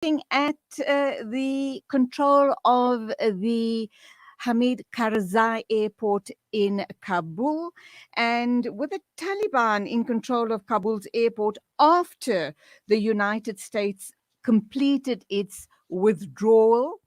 at the control of the Hamid Karzai airport in Kabul, and with the Taliban in control of Kabul's airport after the United States completed its withdrawal,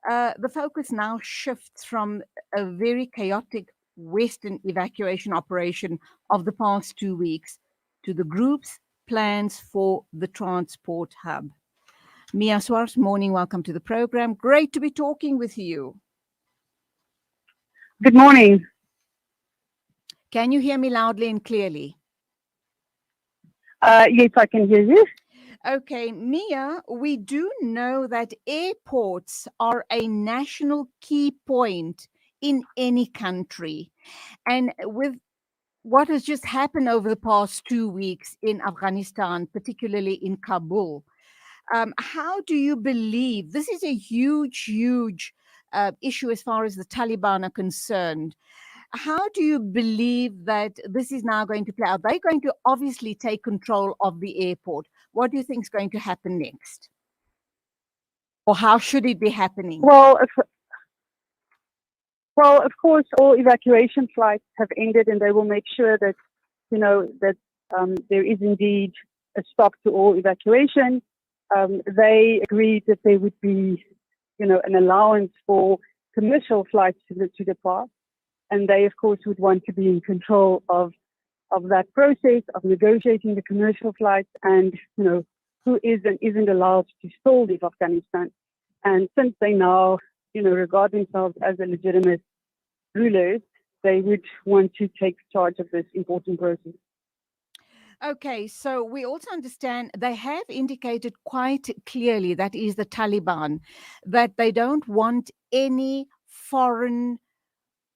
the focus now shifts from a very chaotic Western evacuation operation of the past 2 weeks to the group's plans for the transport hub. Mia Swart, morning. Welcome to the program. Great to be talking with you. Good morning. Can you hear me loudly and clearly? Yes, I can hear you. Okay, Mia, we do know that airports are a national key point in any country. And with what has just happened over the past 2 weeks in Afghanistan, particularly in Kabul, how do you believe this is a huge issue as far as the Taliban are concerned? How do you believe that this is now going to play out? They're going to obviously take control of the airport. What do you think is going to happen next? Or how should it be happening? Well, of course, all evacuation flights have ended, and they will make sure that, there is indeed a stop to all evacuation. They agreed that there would be, an allowance for commercial flights to depart. And they, of course, would want to be in control of that process of negotiating the commercial flights and, who is and isn't allowed to still leave Afghanistan. And since they now, regard themselves as a legitimate rulers, they would want to take charge of this important process. Okay, so we also understand they have indicated quite clearly, that is the Taliban, that they don't want any foreign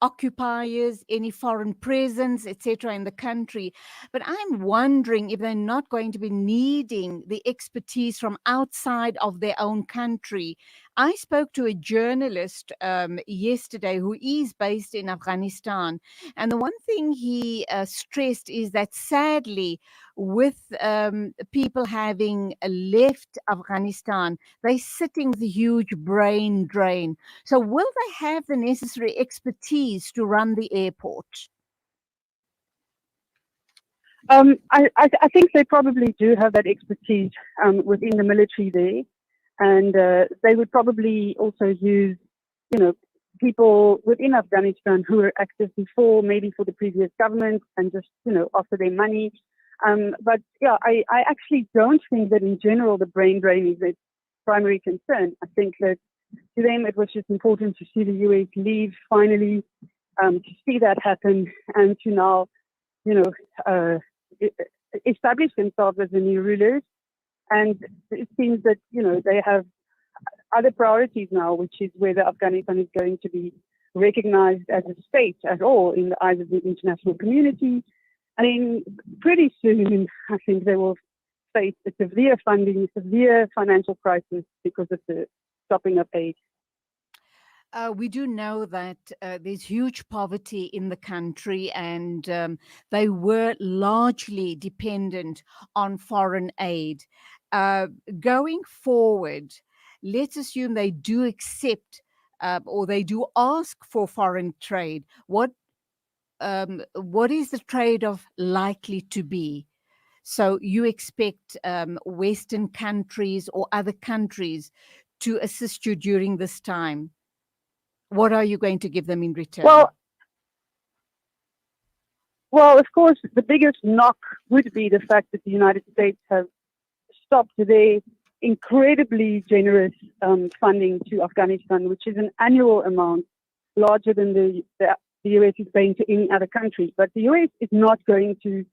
occupiers, any foreign presence, etc., in the country. But I'm wondering if they're not going to be needing the expertise from outside of their own country. I spoke to a journalist yesterday who is based in Afghanistan, and the one thing he stressed is that sadly, with people having left Afghanistan, they're sitting with a huge brain drain. So will they have the necessary expertise to run the airport? I think they probably do have that expertise within the military there. And they would probably also use, people within Afghanistan who were active before, maybe for the previous government, and just, offer them money. But yeah, I actually don't think that in general the brain drain is their primary concern. I think that to them it was just important to see the US leave finally, to see that happen, and to now, establish themselves as the new rulers. And it seems that, they have other priorities now, which is whether Afghanistan is going to be recognized as a state at all in the eyes of the international community. I mean, pretty soon, I think they will face a severe financial crisis because of the stopping of aid. We do know that there's huge poverty in the country, and they were largely dependent on foreign aid. Going forward, let's assume they do accept or they do ask for foreign trade. What is the trade-off likely to be? So you expect Western countries or other countries to assist you during this time. What are you going to give them in return? Well, of course, the biggest knock would be the fact that the United States have stopped their incredibly generous funding to Afghanistan, which is an annual amount larger than the US is paying to any other country. But the US is not going to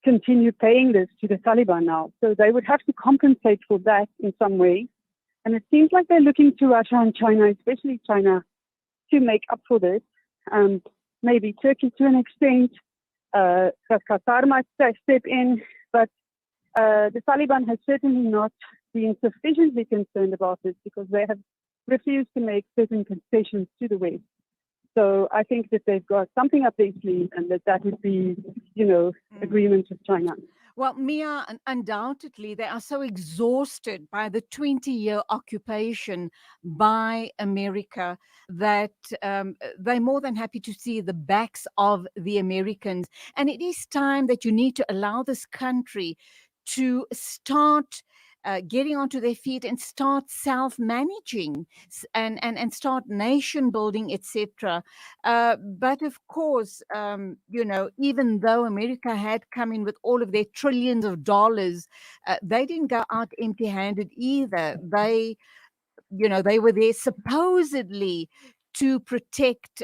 continue paying this to the Taliban now. So they would have to compensate for that in some way. And it seems like they're looking to Russia and China, especially China, to make up for this. Maybe Turkey to an extent. Qatar might step in. But the Taliban has certainly not been sufficiently concerned about this because they have refused to make certain concessions to the West. So I think that they've got something up their sleeve, and that would be, agreement with China. Well, Mia, undoubtedly, they are so exhausted by the 20-year occupation by America that they're more than happy to see the backs of the Americans. And it is time that you need to allow this country to start. Getting onto their feet and start self-managing and start nation building, etc. But of course, even though America had come in with all of their trillions of dollars, they didn't go out empty handed either. They were there supposedly to protect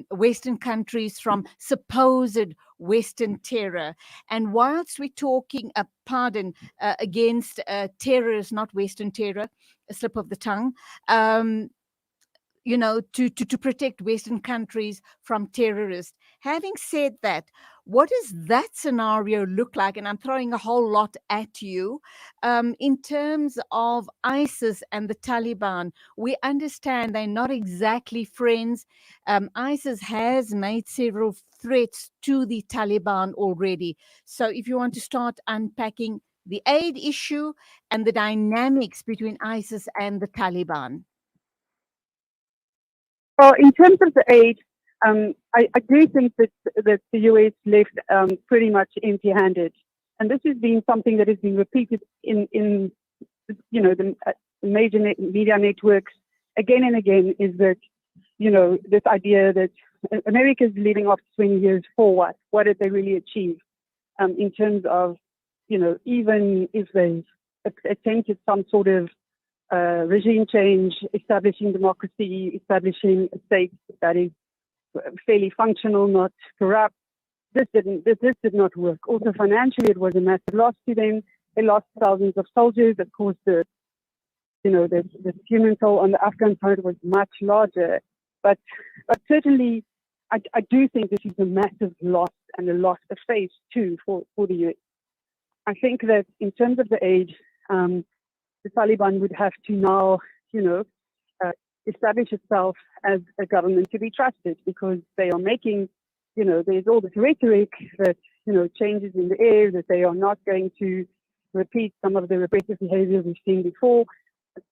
Western countries from supposed Western terror. And whilst we're talking, against terrorists, not Western terror, a slip of the tongue, um, to protect Western countries from terrorists. Having said that, what does that scenario look like? And I'm throwing a whole lot at you. In terms of ISIS and the Taliban, we understand they're not exactly friends. ISIS has made several threats to the Taliban already. So if you want to start unpacking the aid issue and the dynamics between ISIS and the Taliban. Well, in terms of the aid, I do think that the US left pretty much empty-handed, and this has been something that has been repeated in the major media networks again and again. Is that this idea that America is leaving after 20 years for what? What did they really achieve in terms of even if they attempted some sort of regime change, establishing democracy, establishing a state that is fairly functional, not corrupt. This did not work. Also financially, it was a massive loss to them. They lost thousands of soldiers. Of course, the human toll on the Afghan side was much larger. But certainly, I do think this is a massive loss and a loss of face too for the US. I think that in terms of the aid, the Taliban would have to now, establish itself as a government to be trusted, because they are making, there's all this rhetoric that, changes in the air, that they are not going to repeat some of the repressive behavior we've seen before.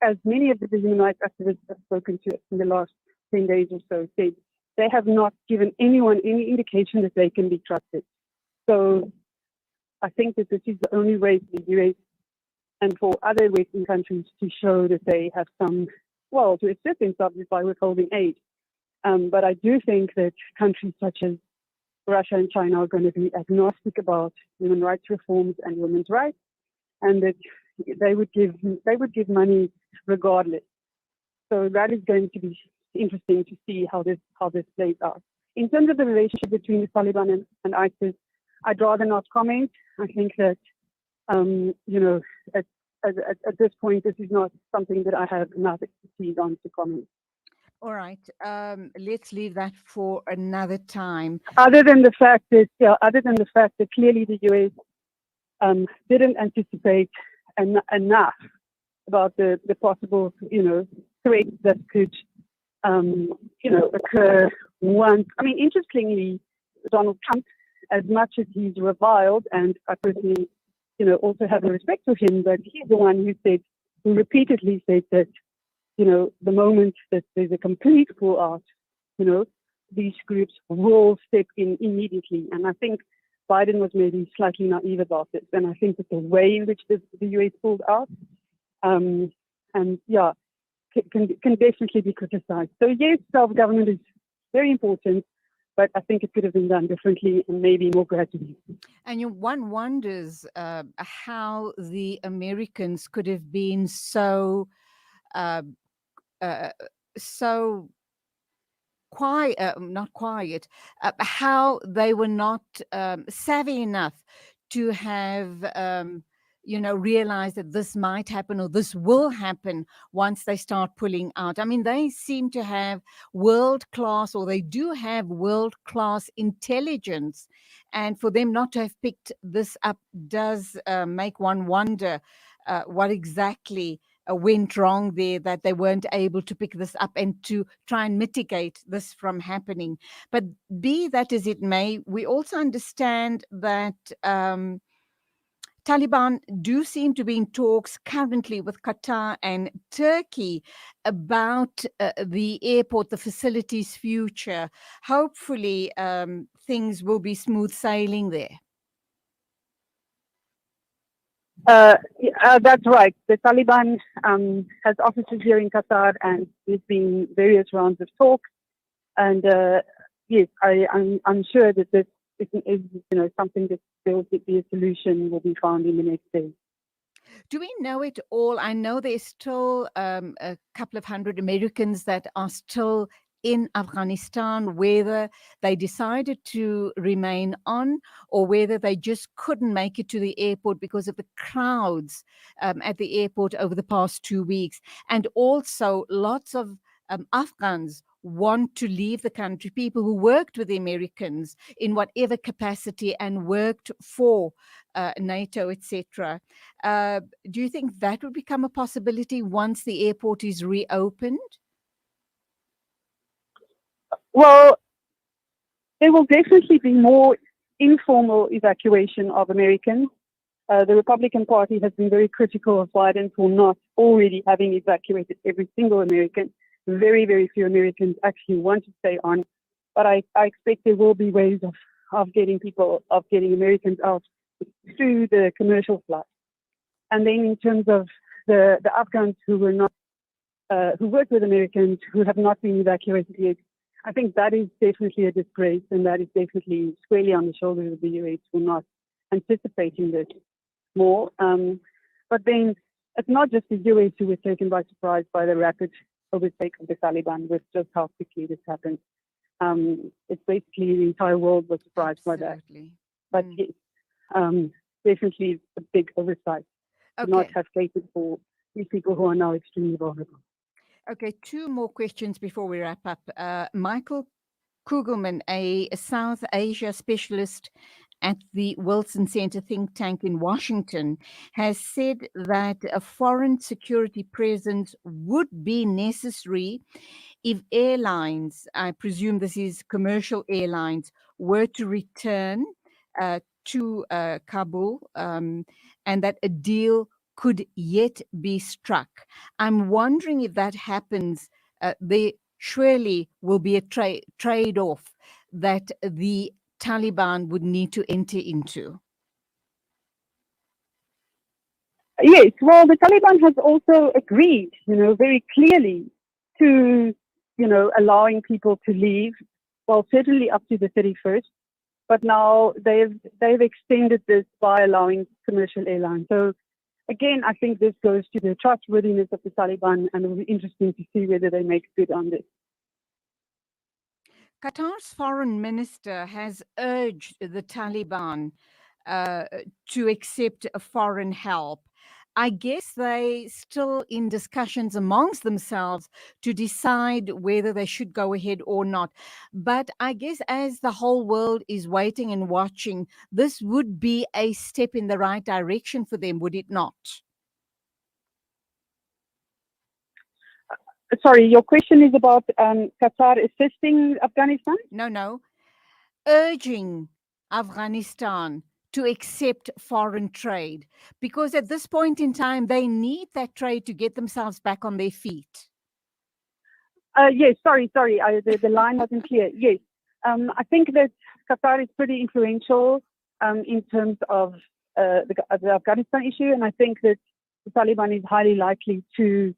As many of the human rights activists have spoken to in the last 10 days or so said, they have not given anyone any indication that they can be trusted. So I think that this is the only way for the US and for other Western countries to show that they have to assert themselves by withholding aid. But I do think that countries such as Russia and China are going to be agnostic about human rights reforms and women's rights, and that they would give money regardless. So that is going to be interesting to see how this plays out. In terms of the relationship between the Taliban and ISIS, I'd rather not comment. I think that at this point, this is not something that I have enough expertise on to comment. All right. Let's leave that for another time. Other than the fact that clearly the US didn't anticipate enough about the possible threats that could occur once. I mean, interestingly, Donald Trump, as much as he's reviled, and I personally also have a respect for him, but he's the one who repeatedly said that, the moment that there's a complete fallout, these groups will step in immediately. And I think Biden was maybe slightly naive about this. And I think that the way in which the US pulled out, can definitely be criticized. So yes, self-government is very important, but I think it could have been done differently and maybe more gradually. And one wonders how the Americans could have been so quiet, not quiet, how they were not savvy enough to have realize that this might happen or this will happen once they start pulling out. I mean, they seem to have world-class, or they do have world-class intelligence. And for them not to have picked this up does make one wonder what exactly went wrong there, that they weren't able to pick this up and to try and mitigate this from happening. But be that as it may, we also understand that Taliban do seem to be in talks currently with Qatar and Turkey about the airport, the facility's future. Hopefully, things will be smooth sailing there. That's right. The Taliban has offices here in Qatar, and there's been various rounds of talks. And yes, I'm sure that this is something that there will be a solution will be found in the next days. Do we know it all? I know there's still a couple of hundred Americans that are still in Afghanistan, whether they decided to remain on or whether they just couldn't make it to the airport because of the crowds at the airport over the past 2 weeks. And also lots of Afghans want to leave the country, people who worked with the Americans in whatever capacity and worked for NATO, etc. Do you think that would become a possibility once the airport is reopened? Well, there will definitely be more informal evacuation of Americans. The Republican Party has been very critical of Biden for not already having evacuated every single American. Very, very few Americans actually want to stay on. But I expect there will be ways of getting Americans out through the commercial flights. And then in terms of the Afghans who work with Americans who have not been evacuated yet, I think that is definitely a disgrace, and that is definitely squarely on the shoulders of the US for not anticipating this more. But then it's not just the US who were taken by surprise by the rapid overtake of the Taliban with just how quickly this happened. It's basically the entire world was surprised by that. But yes, definitely a big oversight to not have catered for these people who are now extremely vulnerable. Okay, two more questions before we wrap up. Michael Kugelman, a South Asia specialist at the Wilson Center think tank in Washington, has said that a foreign security presence would be necessary if airlines, I presume this is commercial airlines, were to return to Kabul, and that a deal could yet be struck. I'm wondering if that happens, there surely will be a trade-off that the Taliban would need to enter into. Yes, well, the Taliban has also agreed, very clearly to, allowing people to leave, well, certainly up to the 31st, but now they've extended this by allowing commercial airlines. So again, I think this goes to the trustworthiness of the Taliban, and it will be interesting to see whether they make good on this. Qatar's foreign minister has urged the Taliban to accept foreign help. I guess they still in discussions amongst themselves to decide whether they should go ahead or not. But I guess as the whole world is waiting and watching, this would be a step in the right direction for them, would it not? Sorry, your question is about Qatar assisting Afghanistan? No. Urging Afghanistan to accept foreign trade, because at this point in time, they need that trade to get themselves back on their feet. Yes, sorry, the line wasn't clear. Yes, I think that Qatar is pretty influential in terms of the Afghanistan issue, and I think that the Taliban is highly likely to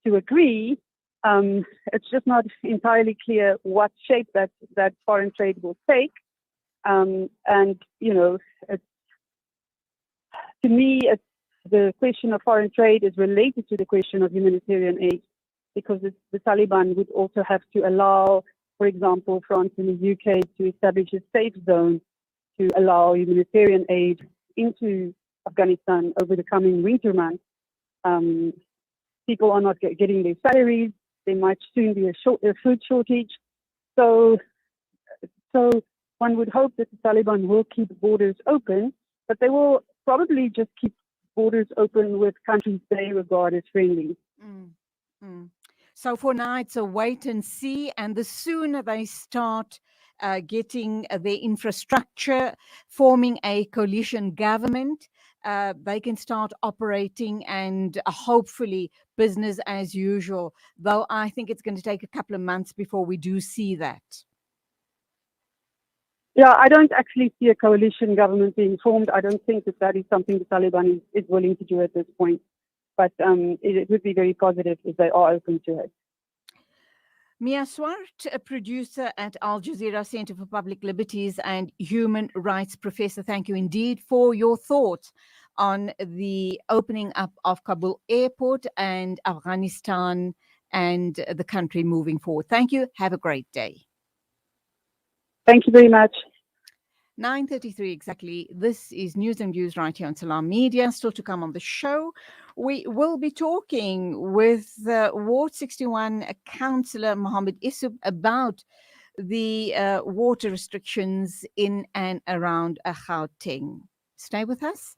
agree. It's just not entirely clear what shape that foreign trade will take. And, to me, the question of foreign trade is related to the question of humanitarian aid, because the Taliban would also have to allow, for example, France and the UK to establish a safe zone to allow humanitarian aid into Afghanistan over the coming winter months. People are not getting their salaries. There might soon be a food shortage. So one would hope that the Taliban will keep borders open, but they will probably just keep borders open with countries they regard as friendly. So for now, it's a wait and see, and the sooner they start getting their infrastructure, forming a coalition government, they can start operating and hopefully business as usual. Though I think it's going to take a couple of months before we do see that. Yeah, I don't actually see a coalition government being formed. I don't think that is something the Taliban is willing to do at this point. But it would be very positive if they are open to it. Mia Swart, a producer at Jazeera Centre for Public Liberties and Human Rights. Professor, thank you indeed for your thoughts on the opening up of Kabul airport and Afghanistan and the country moving forward. Thank you. Have a great day. Thank you very much. 9:33 exactly. This is News and Views right here on Salam Media. Still to come on the show, we will be talking with Ward 61 Councillor Mohammed Isub about the water restrictions in and around Gauteng. Stay with us.